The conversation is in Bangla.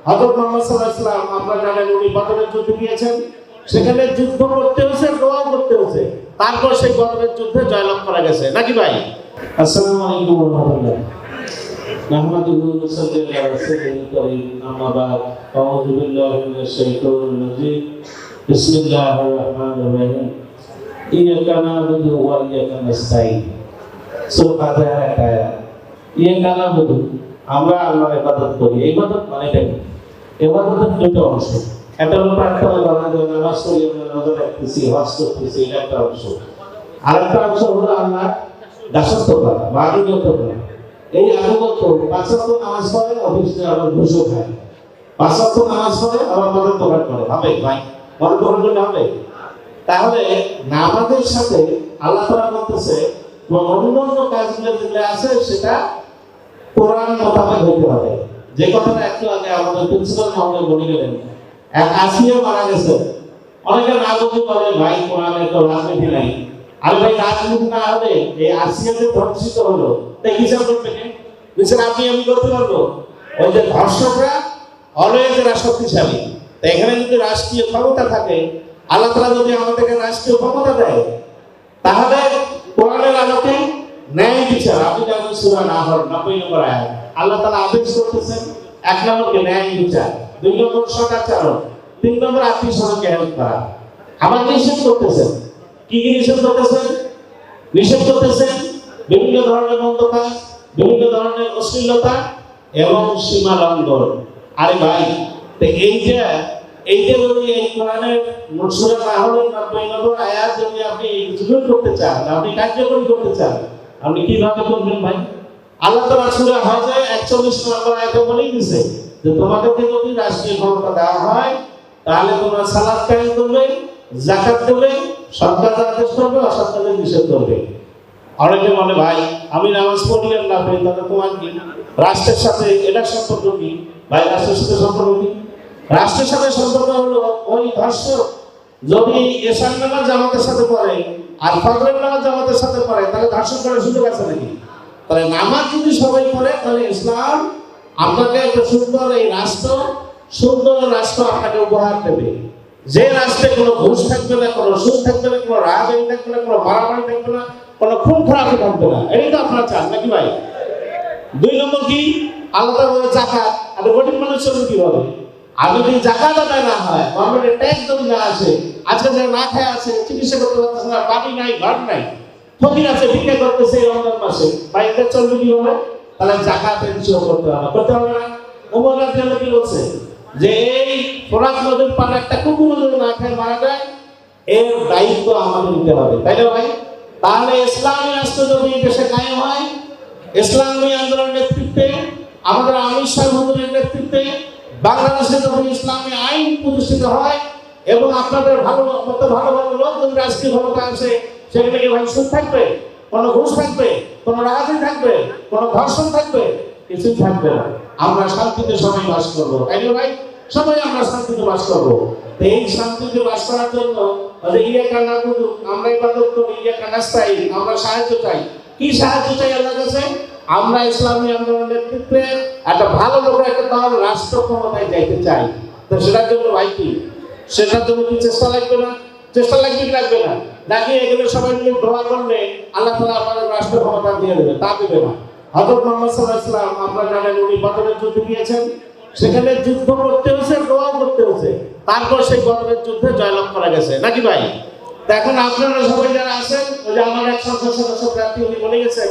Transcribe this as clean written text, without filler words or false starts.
হযরত মুহাম্মদ সাল্লাল্লাহু আলাইহি ওয়াসাল্লাম আপনারা জানেন উনি বদরের যুদ্ধে গিয়েছেন, সেখানে যুদ্ধ করতে হয়েছে, দোয়া করতে হয়েছে, তারপর সেই বদরের যুদ্ধে জয়লাভ করা গেছে নাকি ভাই? আসসালামু আলাইকুম ওয়া রাহমাতুল্লাহ। নাহমাদুহু ওয়া নুসাল্লি আলা রাসূলিল কারীম, আম্মা বা'দ। আউযু বিল্লাহি মিনাশ শাইতানির রাজীম। বিসমিল্লাহির রাহমানির রাহিম। ইyyaka na'budu ওয়া ইyyaka নাস্তাঈন। সূরা ফাতিহার একটা আয়াত। ইyyaka na'budu, আমরা আল্লাহর ইবাদত করি। ইবাদত মানে কি? ইবাদতের দুটো অংশ। একটা হলো প্রার্থনা করা, নামাজ পড়ি, আমরা রোজা রাখতেছি, হজ করতেছি, এটা একটা অংশ। আরেকটা অংশ হলো আল্লাহ দাসত্ব করা, ইবাদত করা। এই আনুগত্য, পাঁচ ওয়াক্ত নামাজ পড়ে, অফিসে আবার ঘুষও খায়। পাঁচ ওয়াক্ত নামাজ পড়ে, আবার মদত দোকান করে। হবে ভাই? মদত দোকান করলে হবে? তাহলে নামাজের সাথে আল্লাহ তাআলা বলতেছে অন্যান্য কাজগুলো যেগুলো আছে সেটা কোরআন মোতাবেক হতে হবে। যে কথাটা একটু আগে আমাদের প্রিন্সিপাল মহোদয় বলে গেলেন, এক আসিয়া মারা গেছে, অনেকে রাজনীতি করে, ভাই কোরআনে তো রাজনীতি নাই। আর ভাই রাজনীতি না হলে এই আসিয়া যে ধর্ষিত হলো তাই হিসাব করবে কে? নিশ্চয় আপনি আমি করতে পারবো? ওই যে ধর্ষকরা অলওয়েজ এরা শক্তিশালী। তো এখানে যদি রাষ্ট্রীয় ক্ষমতা থাকে, আল্লাহ তাআলা যদি আমাদেরকে রাষ্ট্রীয় ক্ষমতা দেয়, তাহলে কোরআনের আলোকে ন্যায় বিচার, আপনি জানেন সূরা নাহর 90 নম্বর আয়াত, আল্লাহ তাআলা আদেশ করতেছেন, এক নম্বরে ন্যায় বিচার, দুই নম্বর সদাচরণ, তিন নম্বর আত্মীয় স্বজনকে হেল্প করা। আবার নিষেধ করতেছেন, কি কি নিষেধ করতেছেন? নিষেধ করতেছেন বিভিন্ন ধরনের মন্দ কাজ, বিভিন্ন ধরনের অশ্লীলতা এবং সীমা লঙ্ঘন। আরে ভাই, তো এইটা যদি এই কোরআনের সূরা নাহরের 90 নম্বর আয়াত যদি আপনি এক্সিকিউট করতে চান, আপনি কার্যকরী করতে চান, আপনি কিভাবে করবেন ভাই? আল্লাহ তাআলা সূরা হজে 41 নম্বর আয়াতে বলেই দিয়েছে যে তোমাদেরকে যদি রাষ্ট্রীয় ক্ষমতা দেওয়া হয়, তাহলে তোমরা সালাত কায়েম করবে, যাকাত দেবে, সৎ কাজ আদেশ করবে, অসৎ কাজ নিষেধ করবে। অনেকে বলে ভাই আমি নামাজ পড়লাম না, তাহলে তোমার কি রাষ্ট্রের সাথে এটা সম্পর্ক কি? ভাই রাষ্ট্রের সাথে সম্পর্ক কি? রাষ্ট্রের সাথে সম্পর্ক হলো ওই ধর্ষক যদি এশার নামাজ জামাতের সাথে পড়ে আর ফজরের নামাজ জামাতের সাথে পড়ে, তাহলে ধর্ষণ করার সুযোগ আছে নাকি? তাহলে নামাজ যদি সবাই পড়ে, তাহলে ইসলাম আপনাকে একটা সুন্দর এই রাষ্ট্র, সুন্দর রাষ্ট্র আপনাকে উপহার দেবে। যে রাষ্ট্রে কোনো ঘুষ থাকবে না, কোনো সুদ থাকবে না, কোনো রাজনীতি থাকবে না, কোনো মারামারি থাকবে না, কোনো খুন খারাপি থাকবে না। এটাই তো আপনারা চান নাকি ভাই? দুই নম্বর কি? আলাদা করে জাকাত। আর গরিব মানুষের কি হবে? আর যদি জাকাত আদায় না হয়, গভর্নমেন্টের ট্যাক্স যদি না আসে, আজকে যারা না খায় আছে, চিকিৎসা করতে পারতেছে না, বাড়ি নাই, ঘর নাই, ফকির আছে, ভিক্ষা করতেছে এই রমজান মাসে, ভাই এটা চলবে কি হবে? তাহলে জাকাত এনশিওর করতে হবে, করতে হবে না? ওমর রাদিয়াল্লাহু কি বলছে যে এই ফোরাত নদীর পাড়ে একটা কুকুর যদি না খায় মারা যায়, এর দায়িত্ব আমাদের নিতে হবে, তাই না ভাই? তাহলে ইসলামী রাষ্ট্র যদি দেশে কায়েম হয়, ইসলামী আন্দোলনের নেতৃত্বে, আমাদের আমির সাহেব হুজুরের নেতৃত্বে বাংলাদেশে যখন ইসলামী আইন প্রতিষ্ঠিত হয় এবং আপনাদের ভালো লোক যদি রাষ্ট্রীয় ক্ষমতা আসে, সেখানে কি ভাই সুদ থাকবে? কোনো ঘুষ থাকবে? কোনো রাজনীতি থাকবে? কোনো ধর্ষণ থাকবে? কিছুই থাকবে না। আমরা শান্তিতে সবাই বাস করবো, তাই না ভাই? সবাই আমরা শান্তিতে বাস করবো। এই শান্তিতে বাস করার জন্য ইyyaka na'budu, আমরা ইবাদত করি, ইyyaka নাস্তাঈন, আমরা সাহায্য চাই। কি সাহায্য চাই আল্লাহর কাছে? আমরা ইসলামী আন্দোলনের নেতৃত্বে একটা ভালো লোক, একটা দল রাষ্ট্র ক্ষমতায় যাইতে চাই। তো সেটার জন্য ভাই কি, সেটার জন্য কি চেষ্টা লাগবে না? চেষ্টা লাগবে কি লাগবে না? নাকি এগুলো সবাই মিলে দোয়া করলে আল্লাহ তাআলা আমাদের রাষ্ট্র ক্ষমতা দিয়ে দেবে? তা দেবে না। হযরত মুহাম্মদ সাল্লাল্লাহু আলাইহি ওয়াসাল্লাম আপনারা জানেন উনি বদরের যুদ্ধে গিয়েছেন, সেখানে যুদ্ধ করতে হয়েছে, দোয়া করতে হয়েছে, তারপর সেই বদরের যুদ্ধে জয়লাভ করা গেছে নাকি ভাই? তো এখন আপনারা সবাই যারা আছেন, ওই যে আমার এক সংসদ সদস্য প্রার্থী উনি বলে গেছেন